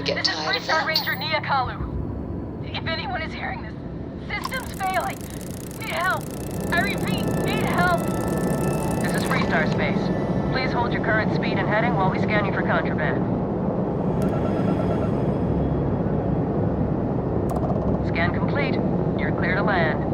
get This is tired of Three-Star that? Ranger Niakalu. If anyone is hearing this, system's failing. Need help. I repeat, need help. This is Freestar Space. Please hold your current speed and heading while we scan you for contraband. Scan complete. You're clear to land.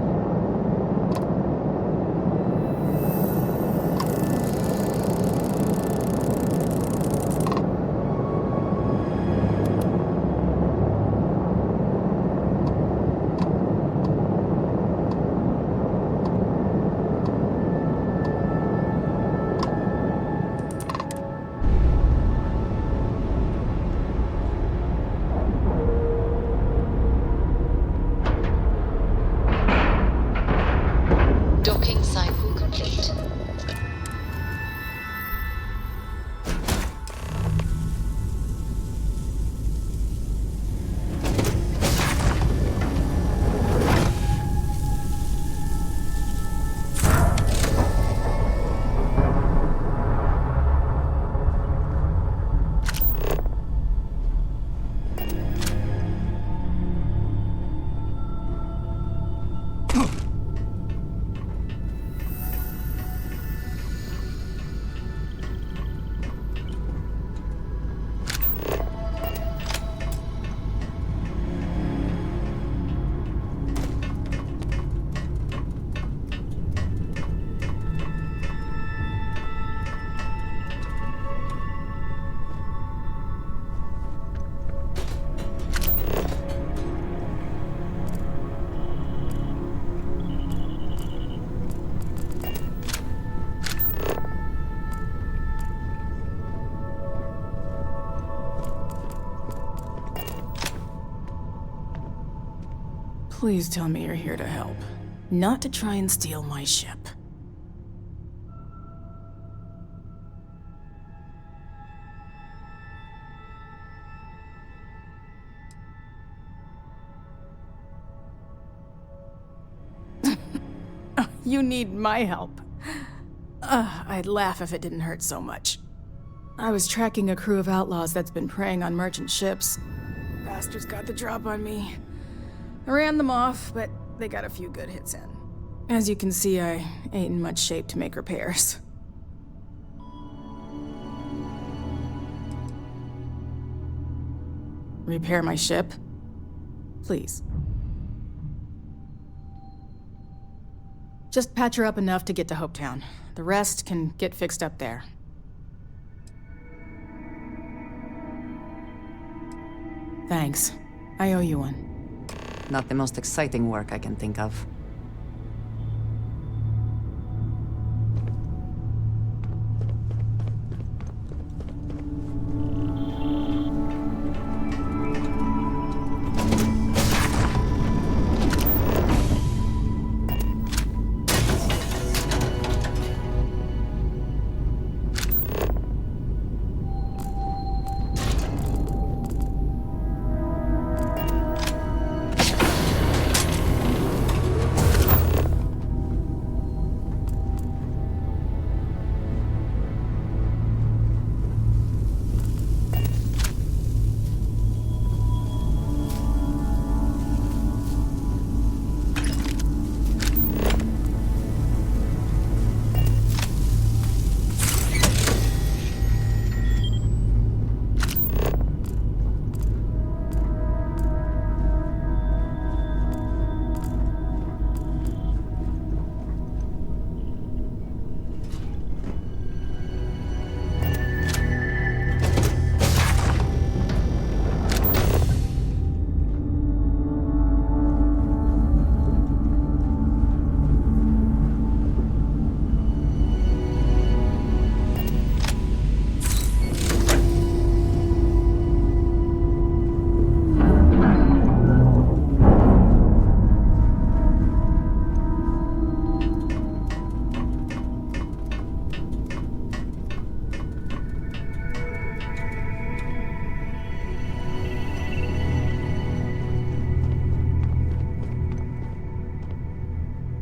Docking cycle complete. Please tell me you're here to help, not to try and steal my ship. You need my help. I'd laugh if it didn't hurt so much. I was tracking a crew of outlaws that's been preying on merchant ships. Bastards got the drop on me. I ran them off, but they got a few good hits in. As you can see, I ain't in much shape to make repairs. Repair my ship? Please. Just patch her up enough to get to Hopetown. The rest can get fixed up there. Thanks. I owe you one. Not the most exciting work I can think of.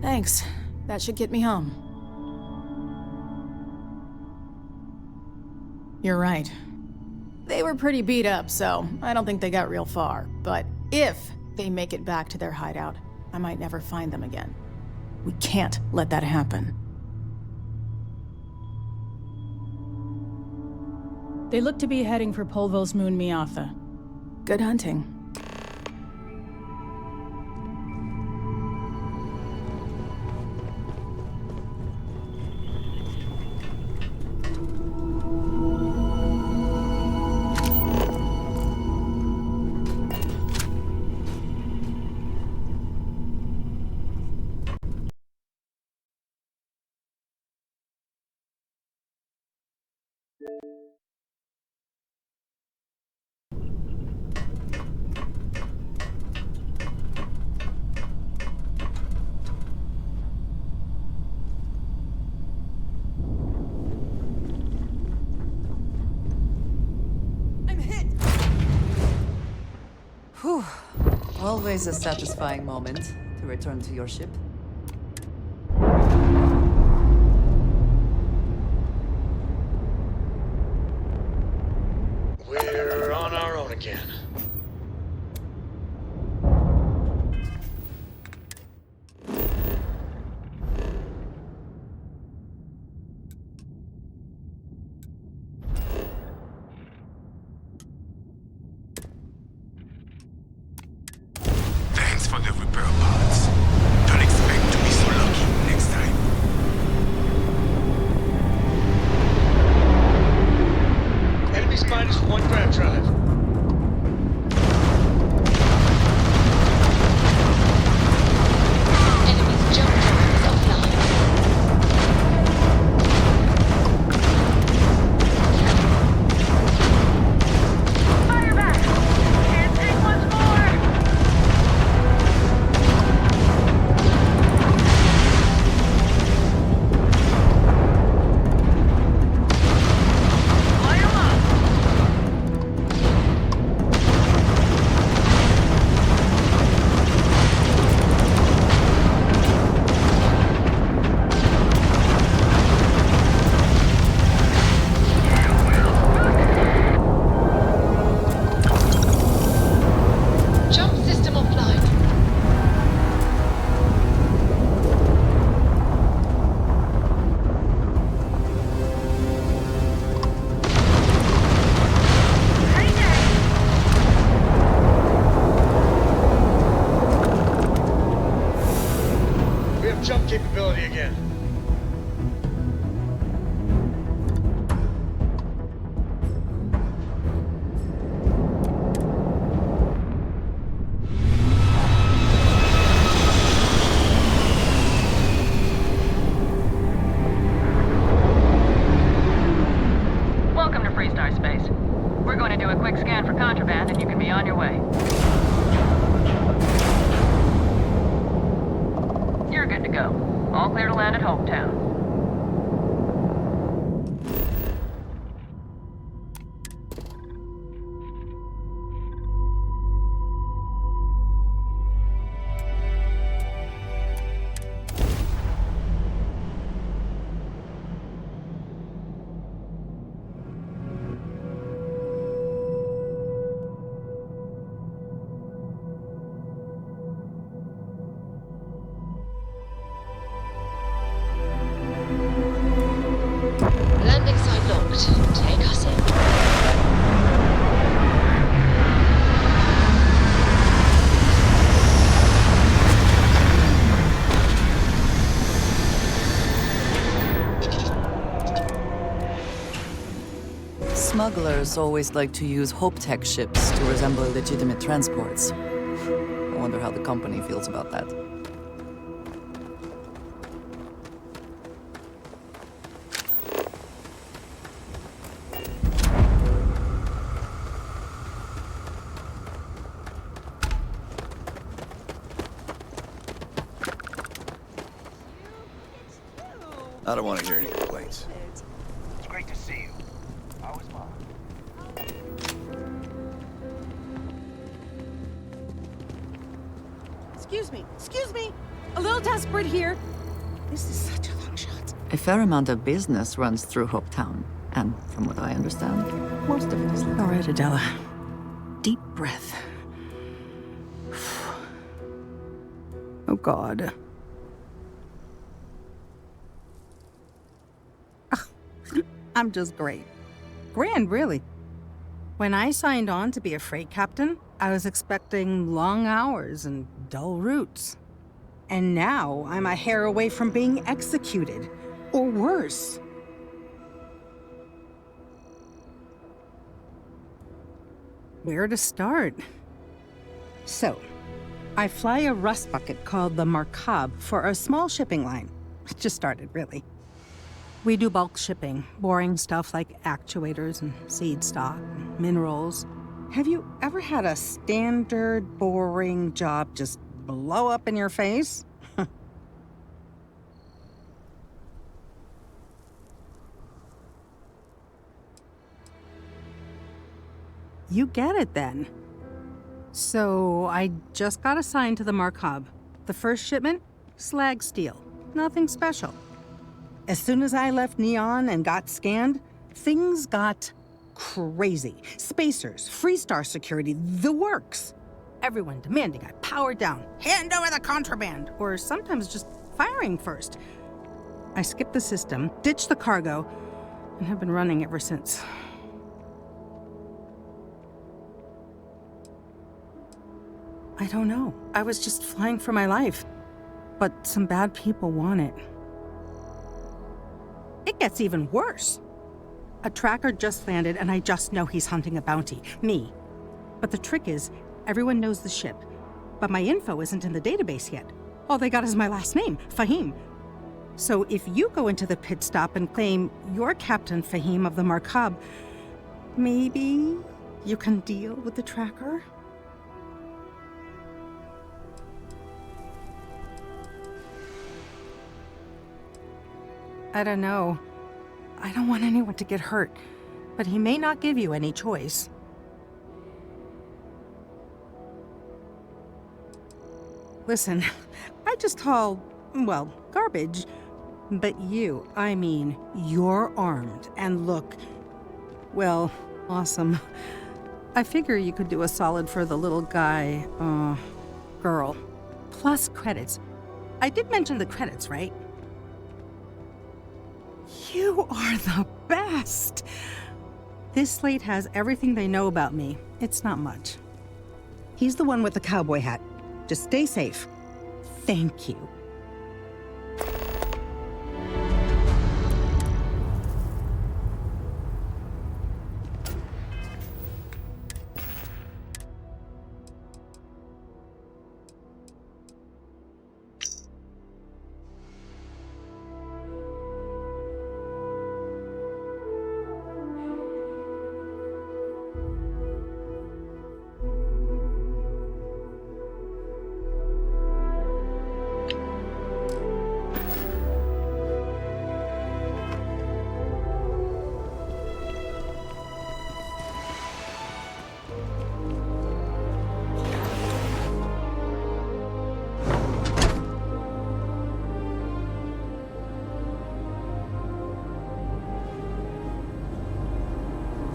Thanks. That should get me home. You're right. They were were pretty beat up, so I don't think they got real far. But if they make it back to their hideout, I might never find them again. We can't let that happen. They look to be heading for Polvo's moon Miatha. Good hunting. Whew. Always a satisfying moment to return to your ship. We're on our own again. Thanks for the repair parts. Don't expect to be so lucky next time. Enemies -1 grab drive. Enemy's jump drive is offline. Fire back! Can't take much more! Light 'em up! Jump system offline. We have jump capability again. Welcome to Freestar Space. We're going to do a quick scan for contraband and you can be on your way. You're good to go. All clear to land at Hometown. Landing site locked. Take us in. Smugglers always like to use Hope Tech ships to resemble legitimate transports. I wonder how the company feels about that. I don't want to hear any complaints. It's great to see you. How was Mom? Excuse me! A little desperate here. This is such a long shot. A fair amount of business runs through Hope Town, and from what I understand, Most of it is. All right, Adela. Deep breath. Oh, God. I'm just great. Grand, really. When I signed on to be a freight captain, I was expecting long hours and dull routes. And now I'm a hair away from being executed. Or worse. Where to start? So, I fly a rust bucket called the Markab for a small shipping line. It just started, really. We do bulk shipping, boring stuff like actuators and seed stock, and minerals. Have you ever had a standard, boring job just blow up in your face? You get it then. So I just got assigned to the Markab. The first shipment, slag steel. Nothing special. As soon as I left Neon and got scanned, things got crazy. Spacers, Freestar security, the works. Everyone demanding I power down, hand over the contraband, or sometimes just firing first. I skipped the system, ditched the cargo, and have been running ever since. I don't know. I was just flying for my life. But some bad people want it. It gets even worse. A tracker just landed and I just know he's hunting a bounty. Me. But the trick is, everyone knows the ship. But my info isn't in the database yet. All they got is my last name, Fahim. So if you go into the pit stop and claim you're Captain Fahim of the Markab, maybe you can deal with the tracker? I don't know. I don't want anyone to get hurt, but he may not give you any choice. Listen, I just haul, well, garbage. But you, I mean, you're armed and look, well, awesome. I figure you could do a solid for the little guy, girl. Plus credits. I did mention the credits, right? You are the best! This slate has everything they know about me. It's not much. He's the one with the cowboy hat. Just stay safe. Thank you.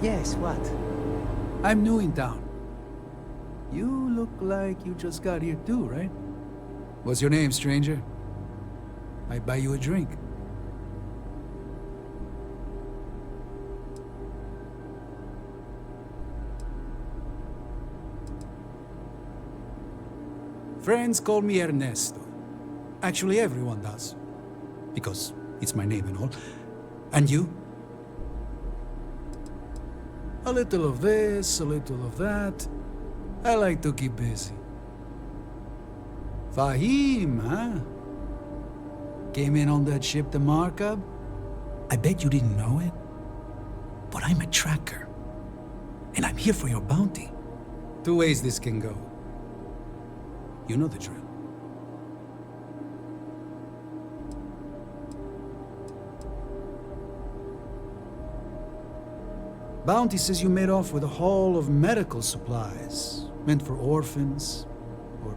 Yes, what? I'm new in town. You look like you just got here too, right? What's your name, stranger? Might buy you a drink. Friends call me Ernesto. Actually, everyone does. Because it's my name and all. And you? A little of this, a little of that. I like to keep busy. Fahim, huh? Came in on that ship, the Markab? I bet you didn't know it. But I'm a tracker. And I'm here for your bounty. Two ways this can go. You know the drill. Bounty says you made off with a haul of medical supplies, meant for orphans, or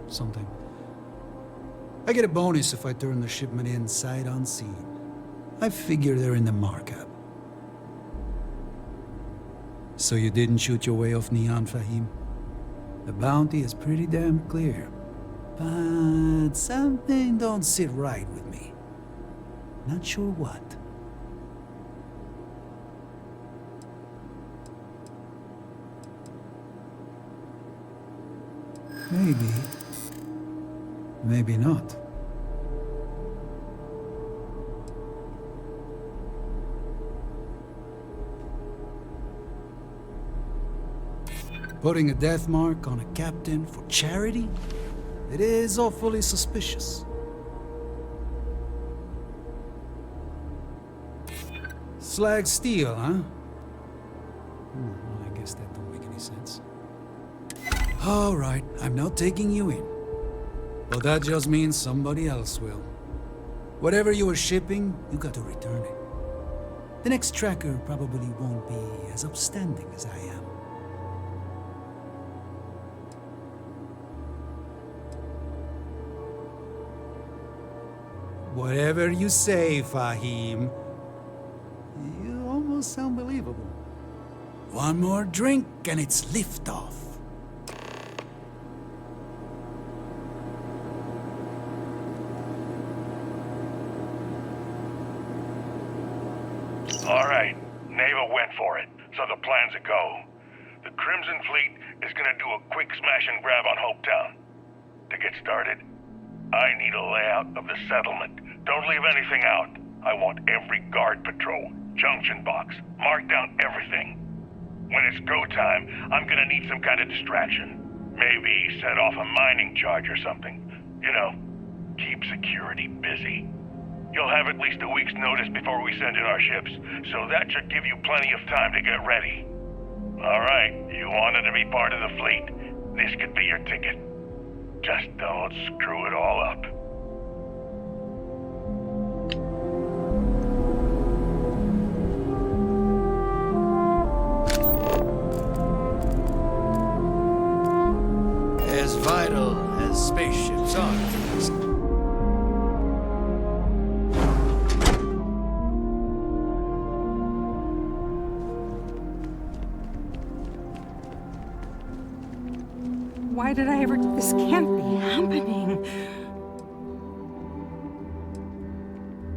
something. I get a bonus if I turn the shipment in sight unseen. I figure they're in the Markab. So you didn't shoot your way off Neon, Fahim? The bounty is pretty damn clear. But something don't sit right with me. Not sure what. Maybe. Maybe not. Putting a death mark on a captain for charity? It is awfully suspicious. Slag steel, huh? Well, I guess that don't make any sense. All right, I'm not taking you in. But that just means somebody else will. Whatever you were shipping, you got to return it. The next tracker probably won't be as upstanding as I am. Whatever you say, Fahim. You almost sound believable. One more drink and it's liftoff. All right, Neva went for it, so the plan's a go. The Crimson Fleet is gonna do a quick smash and grab on Hopetown. To get started, I need a layout of the settlement. Don't leave anything out. I want every guard patrol, junction box, mark down everything. When it's go time, I'm gonna need some kind of distraction. Maybe set off a mining charge or something. You know, keep security busy. You'll have at least a week's notice before we send in our ships, so that should give you plenty of time to get ready. All right, you wanted to be part of the fleet. This could be your ticket. Just don't screw it all up. As vital as spaceships are to us. Why did I ever... This can't be happening.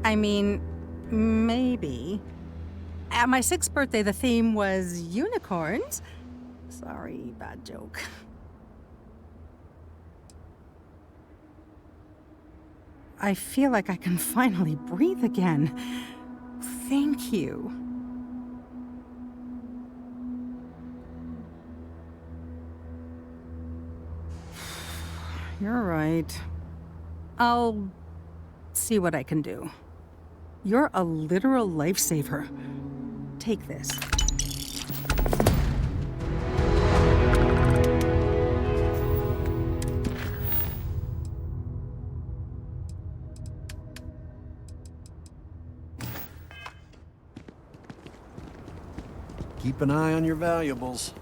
I mean, maybe. At my 6th birthday, the theme was unicorns. Sorry, bad joke. I feel like I can finally breathe again. Thank you. You're right. I'll see what I can do. You're a literal lifesaver. Take this. Keep an eye on your valuables.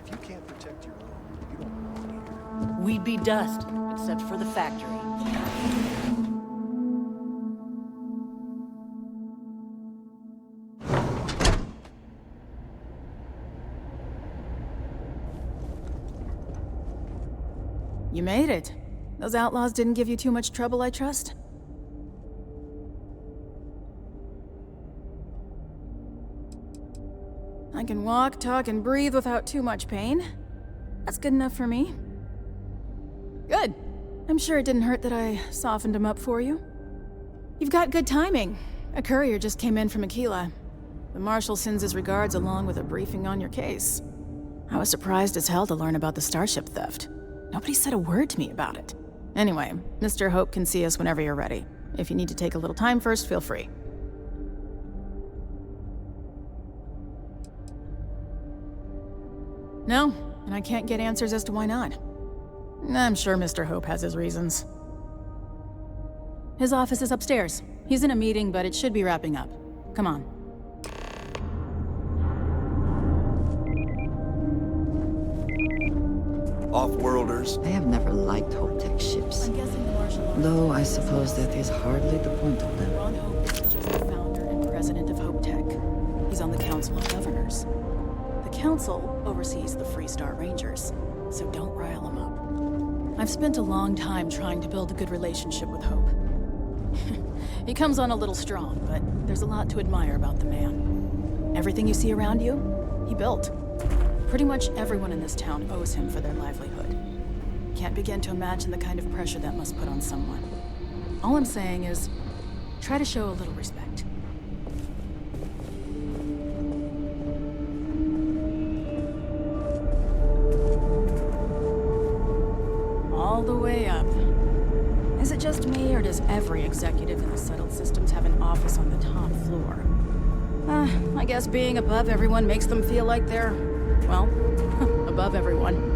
If you can't protect your own, you don't belong here. We'd be dust, except for the factory. You made it. Those outlaws didn't give you too much trouble, I trust? I can walk, talk, and breathe without too much pain. That's good enough for me. Good. I'm sure it didn't hurt that I softened him up for you. You've got good timing. A courier just came in from Aquila. The Marshal sends his regards along with a briefing on your case. I was surprised as hell to learn about the starship theft. Nobody said a word to me about it. Anyway, Mr. Hope can see us whenever you're ready. If you need to take a little time first, feel free. No, and I can't get answers as to why not. I'm sure Mr. Hope has his reasons. His office is upstairs. He's in a meeting, but it should be wrapping up. Come on. Off-worlders. I have never liked Hope-Tech ships. I'm guessing the Marshal... Though I suppose that is hardly the point of them. Ron Hope isn't just the founder and president of Hope Tech. He's on the Council of Governors. The Council oversees the Freestar Rangers, so don't rile them up. I've spent a long time trying to build a good relationship with Hope. He comes on a little strong, but there's a lot to admire about the man. Everything you see around you, he built. Pretty much everyone in this town owes him for their livelihood. Can't begin to imagine the kind of pressure that must put on someone. All I'm saying is, try to show a little respect. All the way up. Is it just me, or does every executive in the settled systems have an office on the top floor? I guess being above everyone makes them feel like they're, well, above everyone.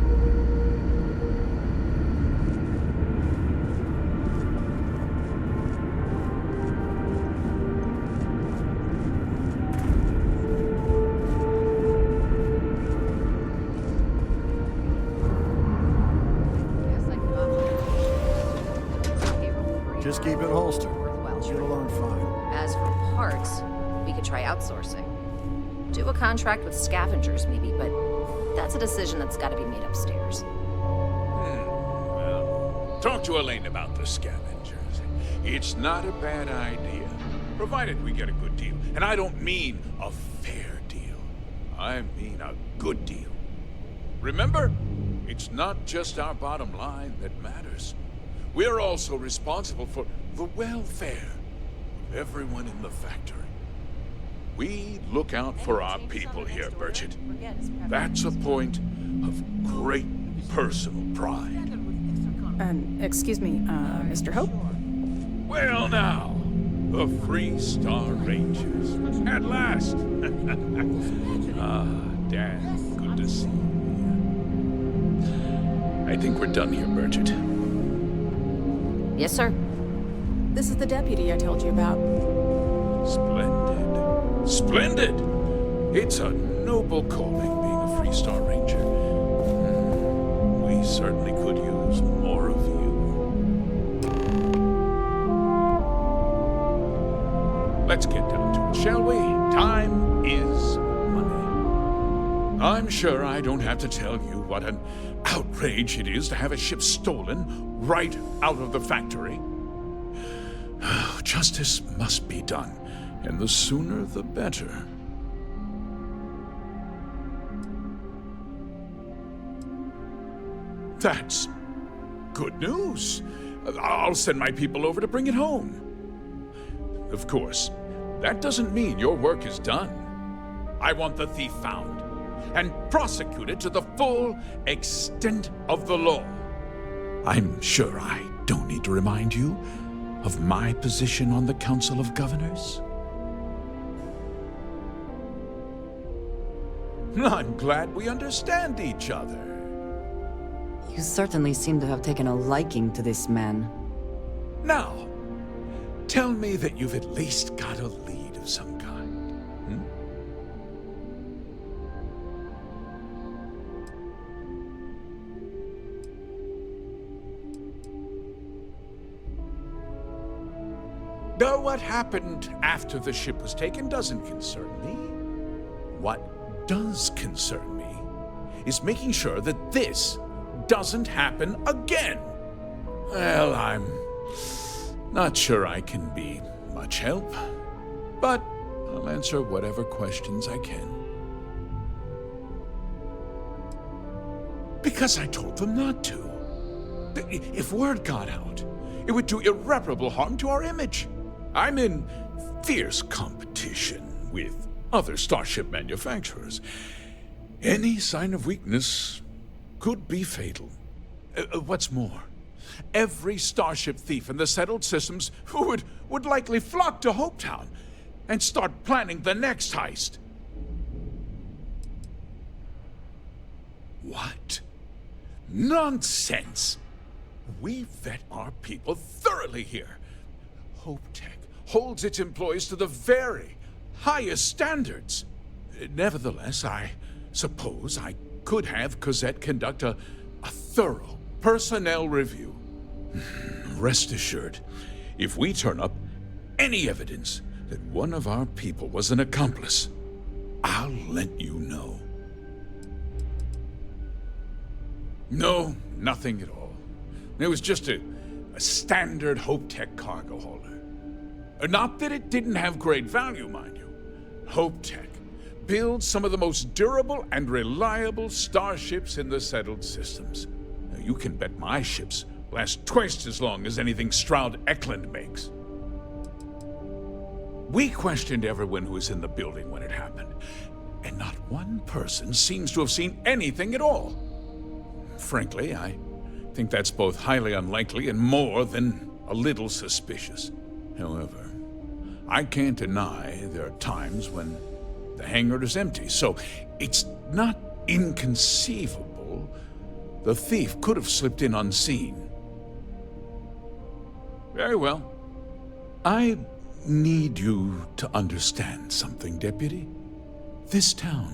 Just keep it holstered. You'll learn fine. As for parts, we could try outsourcing. Do a contract with scavengers, maybe, but that's a decision that's got to be made upstairs. Well, talk to Elaine about the scavengers. It's not a bad idea, provided we get a good deal. And I don't mean a fair deal. I mean a good deal. Remember, it's not just our bottom line that matters. We're also responsible for the welfare of everyone in the factory. We look out for our people here, Bridget. That's a point of great personal pride. Excuse me, Mr. Hope? Well now, the Freestar Rangers. At last! Dan, good to see you. I think we're done here, Bridget. Yes, sir. This is the deputy I told you about. Splendid. Splendid! It's a noble calling being a Freestar Ranger. We certainly could use more of you. Let's get down to it, shall we? Time is money. I'm sure I don't have to tell you what an outrage it is to have a ship stolen right out of the factory. Justice must be done, and the sooner the better. That's good news. I'll send my people over to bring it home. Of course, that doesn't mean your work is done. I want the thief found and prosecuted to the full extent of the law. I'm sure I don't need to remind you of my position on the Council of Governors. I'm glad we understand each other. You certainly seem to have taken a liking to this man. Now, tell me that you've at least got a lead of some kind. Though what happened after the ship was taken doesn't concern me. What does concern me is making sure that this doesn't happen again. Well, I'm not sure I can be much help, but I'll answer whatever questions I can. Because I told them not to. If word got out, it would do irreparable harm to our image. I'm in fierce competition with other starship manufacturers. Any sign of weakness could be fatal. What's more, every starship thief in the settled systems would likely flock to Hopetown and start planning the next heist. What? Nonsense! We vet our people thoroughly here. HopeTech holds its employees to the very highest standards. Nevertheless, I suppose I could have Cosette conduct a thorough personnel review. Rest assured, if we turn up any evidence that one of our people was an accomplice, I'll let you know. No, nothing at all. It was just a standard HopeTech cargo holder. Not that it didn't have great value, mind you. HopeTech builds some of the most durable and reliable starships in the settled systems. Now, you can bet my ships last twice as long as anything Stroud Eklund makes. We questioned everyone who was in the building when it happened, and not one person seems to have seen anything at all. Frankly, I think that's both highly unlikely and more than a little suspicious. However, I can't deny there are times when the hangar is empty, so it's not inconceivable the thief could have slipped in unseen. Very well. I need you to understand something, Deputy. This town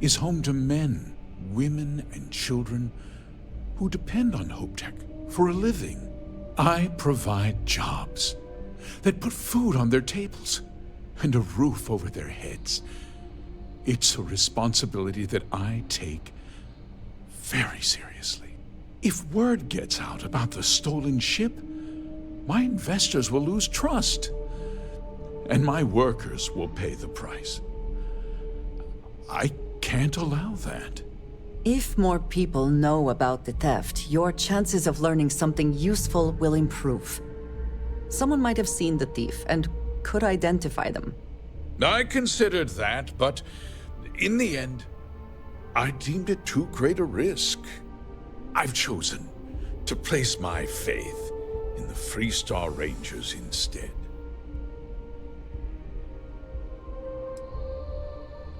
is home to men, women, and children who depend on HopeTech for a living. I provide jobs that put food on their tables and a roof over their heads. It's a responsibility that I take very seriously. If word gets out about the stolen ship, my investors will lose trust, and my workers will pay the price. I can't allow that. If more people know about the theft, your chances of learning something useful will improve. Someone might have seen the thief and could identify them. I considered that, but in the end, I deemed it too great a risk. I've chosen to place my faith in the Freestar Rangers instead.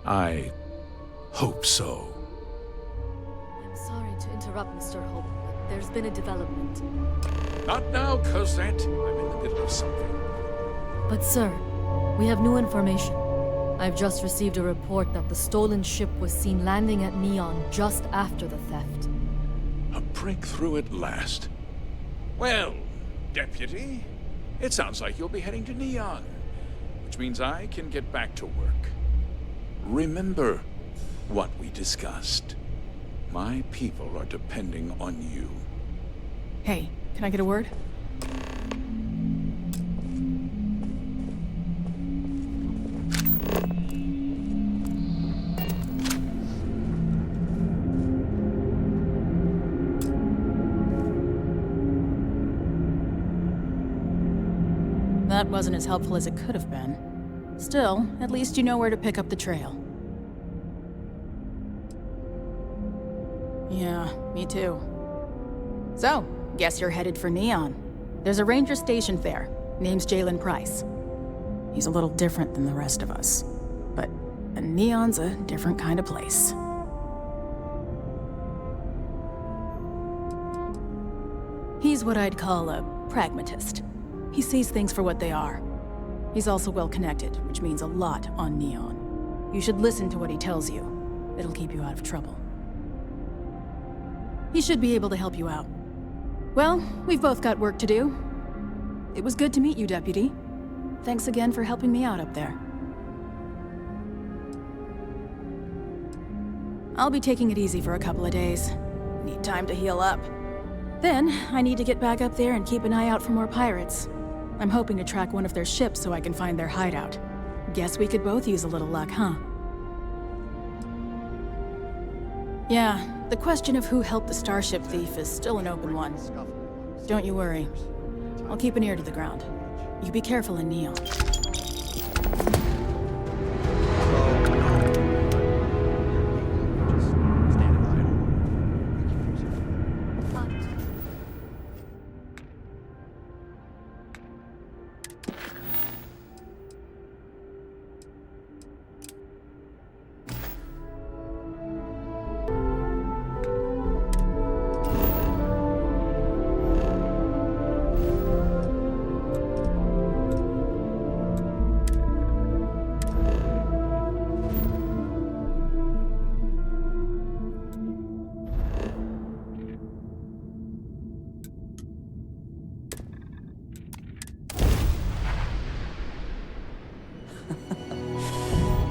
I hope so. I'm sorry to interrupt, Mr. Hope, but there's been a development. Not now, Cosette. I'm in the middle of something. But sir, we have new information. I've just received a report that the stolen ship was seen landing at Neon just after the theft. A breakthrough at last. Well, Deputy, it sounds like you'll be heading to Neon, which means I can get back to work. Remember what we discussed. My people are depending on you. Hey, can I get a word? That wasn't as helpful as it could have been. Still, at least you know where to pick up the trail. Yeah, me too. So, guess you're headed for Neon. There's a ranger stationed there. Name's Jalen Price. He's a little different than the rest of us. But Neon's a different kind of place. He's what I'd call a pragmatist. He sees things for what they are. He's also well-connected, which means a lot on Neon. You should listen to what he tells you. It'll keep you out of trouble. He should be able to help you out. Well, we've both got work to do. It was good to meet you, Deputy. Thanks again for helping me out up there. I'll be taking it easy for a couple of days. Need time to heal up. Then, I need to get back up there and keep an eye out for more pirates. I'm hoping to track one of their ships so I can find their hideout. Guess we could both use a little luck, huh? Yeah, the question of who helped the starship thief is still an open one. Don't you worry. I'll keep an ear to the ground. You be careful in Neon.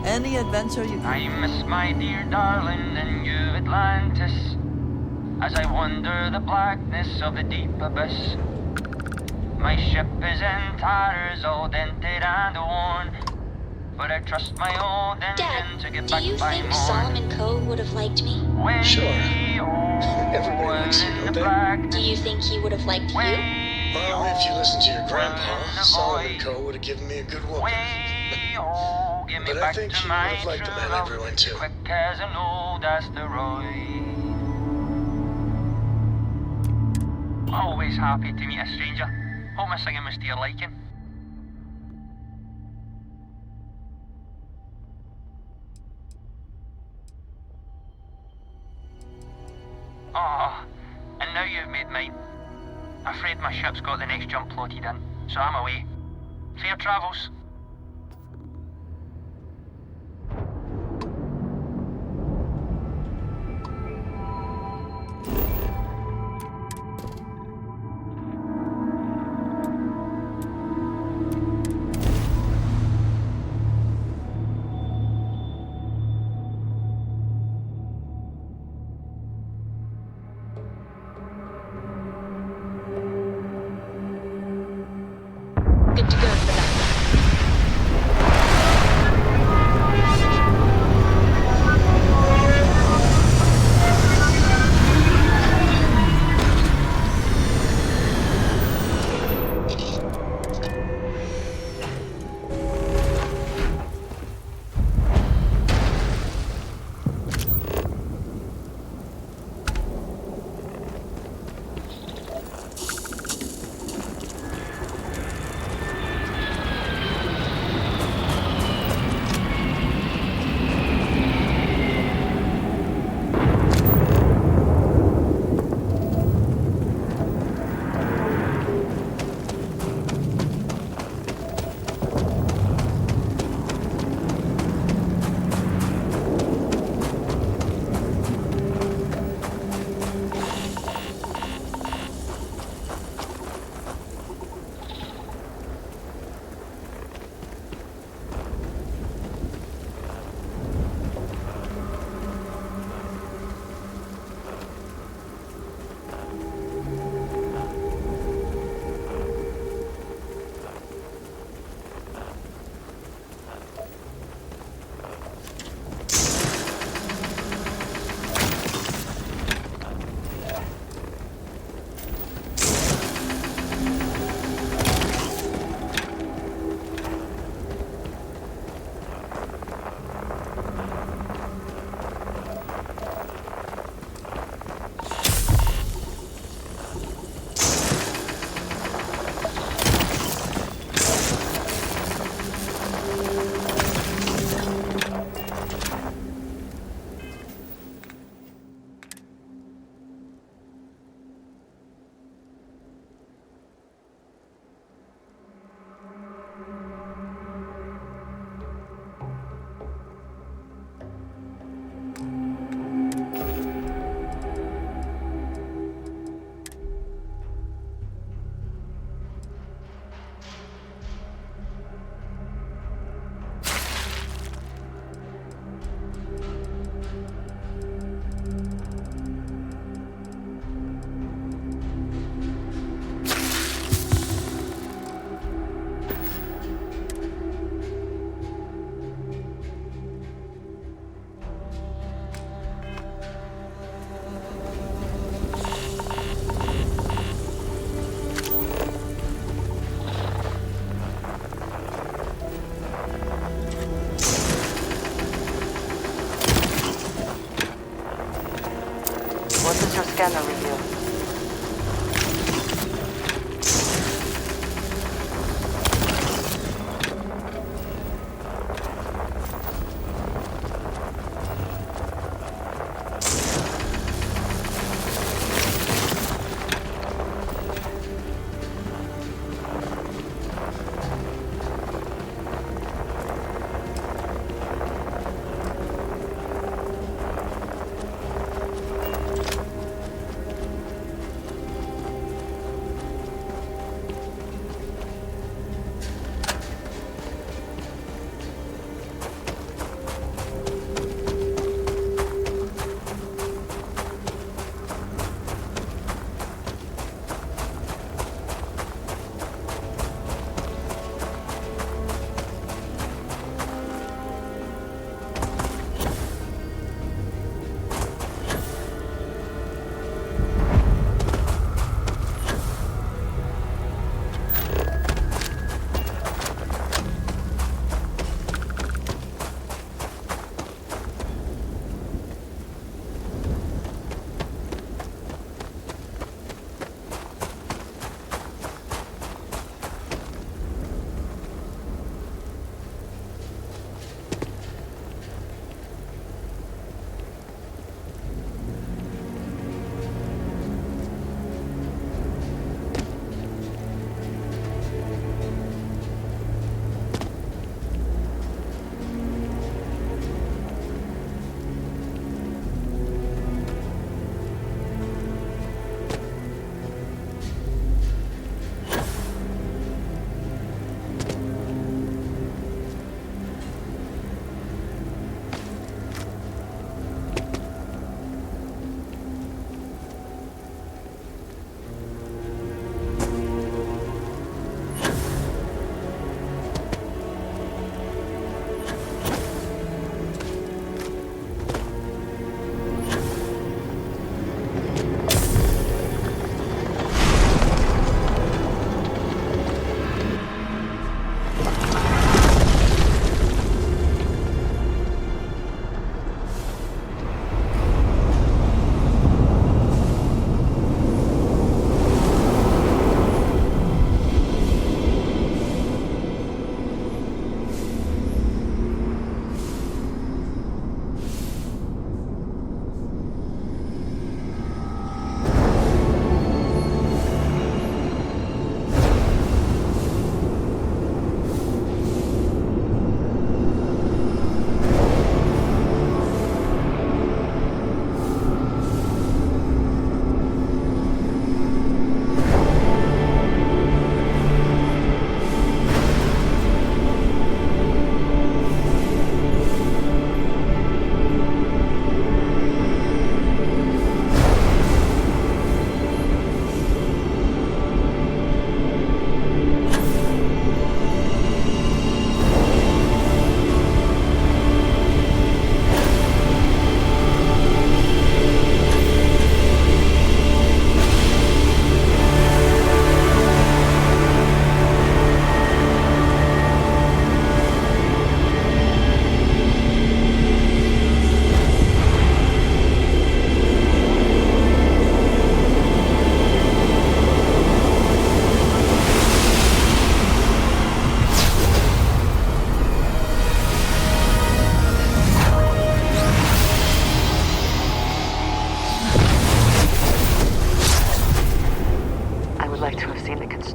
Any adventure you... I miss my dear darling and you Atlantis. as I wander the blackness of the deep abyss. My ship is in tatters, all dented and worn, but I trust my old engine to get back by morn. Do you think Solomon Coe would have liked me? Sure. Everybody likes you, don't they? Do you think he would have liked you? Well, if you listen to your grandpa, Solomon Coe would have given me a good whooping. But I think he would have liked the man everyone too. Quick as an old asteroid. Always happy to meet a stranger. Hope my singing was to your liking. Oh, and now you've made mine. Afraid my ship's got the next jump plotted in, so I'm away. Fair travels. Good to go for that. What does your scanner reveal?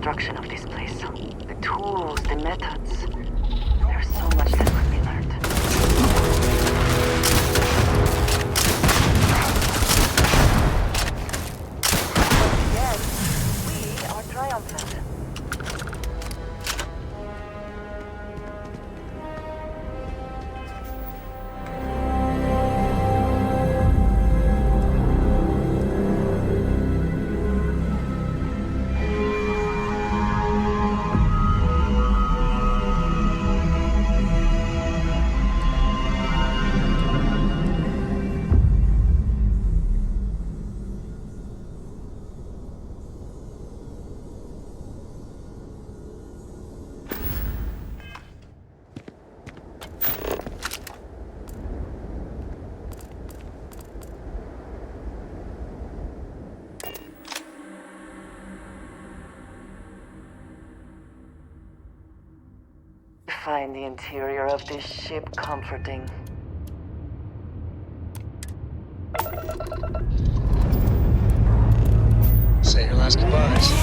construction of this place. The tools, the methods. There's so much that could be learned. Yes, we are triumphant. Find the interior of this ship comforting. Say your last goodbyes.